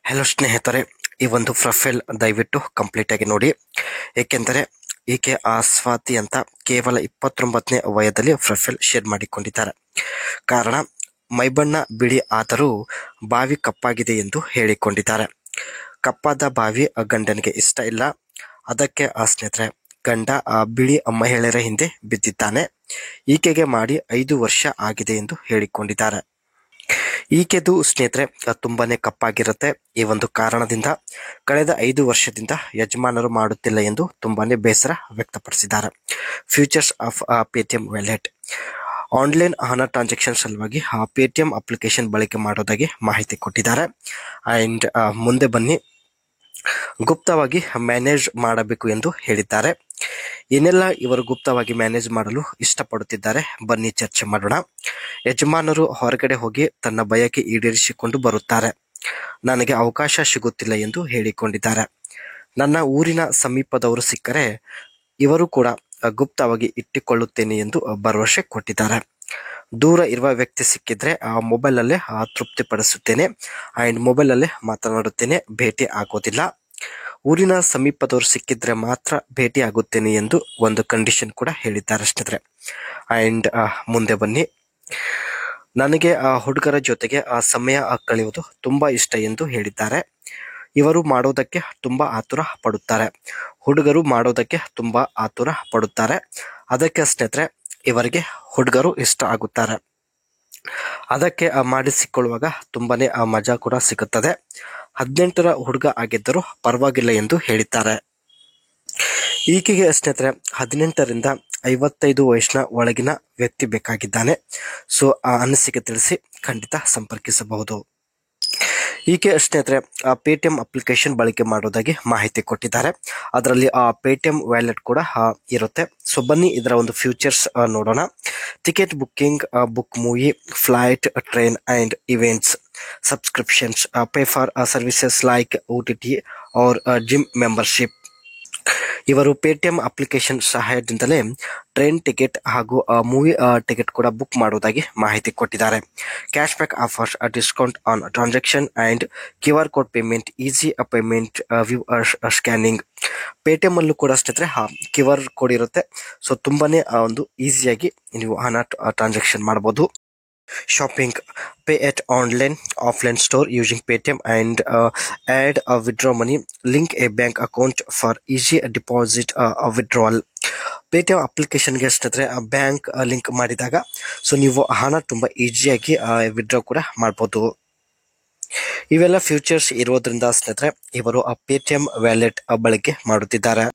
Hello ಸ್ನೇಹಿತರೆ, ಈ ಒಂದು ಪ್ರೊಫೈಲ್ ದಯವಿಟ್ಟು ಕಂಪ್ಲೀಟ್ ಆಗಿ ನೋಡಿ. ಏಕೆಂದರೆ ಈಕೆ ಸ್ವಾತಿ ಅಂತ ಕೇವಲ 29ನೇ ವಯದಲ್ಲಿ ಪ್ರೊಫೈಲ್ ಶೇರ್ ಮಾಡಿಕೊಂಡಿದ್ದಾರೆ. ಕಾರಣ ಮೈಬಣ್ಣ ಬಿಳಿ ಆದರೂ ಬಾವಿ ಕಪ್ಪಾಗಿದೆ ಎಂದು ಹೇಳಿಕೊಂಡಿದ್ದಾರೆ. ಕಪ್ಪಾದ ಬಾವಿ ಗಂಡನಿಗೆ ಇಷ್ಟ ಇಲ್ಲ. ಅದಕ್ಕೆ ಸ್ನೇಹಿತರೆ ಗಂಡ ಬಿಳಿ ಮಹಿಳೆಯರ ಹಿಂದೆ ಬಿದ್ದಿದ್ದಾನೆ. ಈಕೆಗೆ ಮಾಡಿ 5 ವರ್ಷ ಆಗಿದೆ ಎಂದು ಹೇಳಿಕೊಂಡಿದ್ದಾರೆ. ಈಕೆದು ಸ್ನೇಹಿತರೆ ತುಂಬಾನೇ ಕಪ್ಪಾಗಿರುತ್ತೆ. ಈ ಒಂದು ಕಾರಣದಿಂದ ಕಳೆದ 5 ವರ್ಷದಿಂದ ಯಜಮಾನರು ಮಾಡುತ್ತಿಲ್ಲ ಎಂದು ತುಂಬಾನೇ ಬೇಸರ ವ್ಯಕ್ತಪಡಿಸಿದ್ದಾರೆ. Features of Paytm wallet online ಹಣ ಟ್ರಾನ್ಸಾಕ್ಷನ್ ಸಲುವಾಗಿ ಪೇಟಿಎಂ ಅಪ್ಲಿಕೇಶನ್ ಬಳಕೆ ಮಾಡೋದಾಗಿ ಮಾಹಿತಿ ಕೊಟ್ಟಿದ್ದಾರೆ. ಅಂಡ್ ಮುಂದೆ ಬನ್ನಿ, ಗುಪ್ತವಾಗಿ ಮ್ಯಾನೇಜ್ ಮಾಡಬೇಕು ಎಂದು ಹೇಳಿದ್ದಾರೆ. ಏನೆಲ್ಲ ಇವರು ಗುಪ್ತವಾಗಿ ಮ್ಯಾನೇಜ್ ಮಾಡಲು ಇಷ್ಟಪಡುತ್ತಿದ್ದಾರೆ ಬನ್ನಿ ಚರ್ಚೆ ಮಾಡೋಣ. ಯಜಮಾನರು ಹೊರಗಡೆ ಹೋಗಿ ತನ್ನ ಬಯಕೆ ಈಡೇರಿಸಿಕೊಂಡು ಬರುತ್ತಾರೆ. ನನಗೆ ಅವಕಾಶ ಸಿಗುತ್ತಿಲ್ಲ ಎಂದು ಹೇಳಿಕೊಂಡಿದ್ದಾರೆ. ನನ್ನ ಊರಿನ ಸಮೀಪದವರು ಸಿಕ್ಕರೆ ಇವರು ಕೂಡ ಗುಪ್ತವಾಗಿ ಇಟ್ಟುಕೊಳ್ಳುತ್ತೇನೆ ಎಂದು ಭರವಸೆ ಕೊಟ್ಟಿದ್ದಾರೆ. ದೂರ ಇರುವ ವ್ಯಕ್ತಿ ಸಿಕ್ಕಿದ್ರೆ ಮೊಬೈಲಲ್ಲೇ ತೃಪ್ತಿಪಡಿಸುತ್ತೇನೆ ಅಂಡ್ ಮೊಬೈಲಲ್ಲೇ ಮಾತನಾಡುತ್ತೇನೆ, ಭೇಟಿ ಆಗೋದಿಲ್ಲ. ಊರಿನ ಸಮೀಪದವರು ಸಿಕ್ಕಿದ್ರೆ ಮಾತ್ರ ಭೇಟಿ ಆಗುತ್ತೇನೆ ಎಂದು ಒಂದು ಕಂಡೀಷನ್ ಕೂಡ ಹೇಳಿದ್ದಾರೆ ಸ್ನೇಹಿತರೆ. ಅಂಡ್ ಮುಂದೆ ಬನ್ನಿ, ನನಗೆ ಹುಡುಗರ ಜೊತೆಗೆ ಸಮಯ ಕಳೆಯುವುದು ತುಂಬಾ ಇಷ್ಟ ಎಂದು ಹೇಳಿದ್ದಾರೆ. ಇವರು ಮಾಡೋದಕ್ಕೆ ತುಂಬಾ ಆತುರ ಪಡುತ್ತಾರೆ. ಹುಡುಗರು ಮಾಡೋದಕ್ಕೆ ತುಂಬಾ ಆತುರ ಪಡುತ್ತಾರೆ. ಅದಕ್ಕೆ ಸ್ನೇಹಿತರೆ ಇವರಿಗೆ ಹುಡುಗರು ಇಷ್ಟ ಆಗುತ್ತಾರೆ. ಅದಕ್ಕೆ ಮಾಡಿಸಿಕೊಳ್ಳುವಾಗ ತುಂಬಾನೇ ಮಜಾ ಕೂಡ ಸಿಗುತ್ತದೆ. 18ರ ಹುಡುಗ ಆಗಿದ್ದರೂ ಪರವಾಗಿಲ್ಲ ಎಂದು ಹೇಳಿದ್ದಾರೆ. ಈಕೆಗೆ ಸ್ನೇಹಿತರೆ 18ರಿಂದ 55 ವಯಸ್ಸಿನ ಒಳಗಿನ ವ್ಯಕ್ತಿ ಬೇಕಾಗಿದ್ದಾನೆ. ಸೊ ಆ ಅನಿಸಿಕೆ ತಿಳಿಸಿ ಖಂಡಿತ ಸಂಪರ್ಕಿಸಬಹುದು. ಈಕೆ ಸ್ನೇಹಿತರೆ ಪೇಟಿಎಂ ಅಪ್ಲಿಕೇಶನ್ ಬಳಕೆ ಮಾಡೋದಾಗಿ ಮಾಹಿತಿ ಕೊಟ್ಟಿದ್ದಾರೆ. ಅದರಲ್ಲಿ ಪೇಟಿಎಂ ವ್ಯಾಲೆಟ್ ಕೂಡ ಇರುತ್ತೆ. ಸೊ ಬನ್ನಿ ಇದರ ಒಂದು ಫ್ಯೂಚರ್ಸ್ ನೋಡೋಣ. Ticket booking, book movie, flight, train and events, subscriptions, pay for services like OTT or gym membership. ಇವರು ಪೇಟಿಎಂ ಅಪ್ಲಿಕೇಶನ್ ಸಹಾಯದಿಂದಲೇ ಟ್ರೈನ್ ಟಿಕೆಟ್ ಹಾಗೂ ಮೂವಿ ಟಿಕೆಟ್ ಕೂಡ ಬುಕ್ ಮಾಡುವುದಾಗಿ ಮಾಹಿತಿ ಕೊಟ್ಟಿದ್ದಾರೆ. Cash back offers, discount on transaction and QR code payment, easy payment via scanning. Paytm ಅಲ್ಲೂ ಕೂಡ ಸ್ನೇಹಿತರೆ QR ಕೋಡ್ ಇರುತ್ತೆ. ಸೊ ತುಂಬಾನೇ ಒಂದು ಈಸಿಯಾಗಿ ನೀವು ಹಣ ಟ್ರಾನ್ಸಾಕ್ಷನ್ ಮಾಡಬಹುದು. Shopping, pay at online offline store using Paytm and add a withdraw money, link a bank account for easy deposit withdrawal. Paytm ಅಪ್ಲಿಕೇಶನ್ಗೆ ಸ್ನೇಹಿತರೆ ಬ್ಯಾಂಕ್ ಲಿಂಕ್ ಮಾಡಿದಾಗ ಸೊ ನೀವು ಹಣ ತುಂಬ ಈಸಿಯಾಗಿ ವಿಡ್ರಾ ಕೂಡ ಮಾಡ್ಬೋದು. ಇವೆಲ್ಲ ಫ್ಯೂಚರ್ಸ್ ಇರೋದ್ರಿಂದ ಸ್ನೇಹಿತರೆ ಇವರು ಪೇಟಿಎಂ ವ್ಯಾಲೆಟ್ ಬಳಕೆ ಮಾಡುತ್ತಿದ್ದಾರೆ.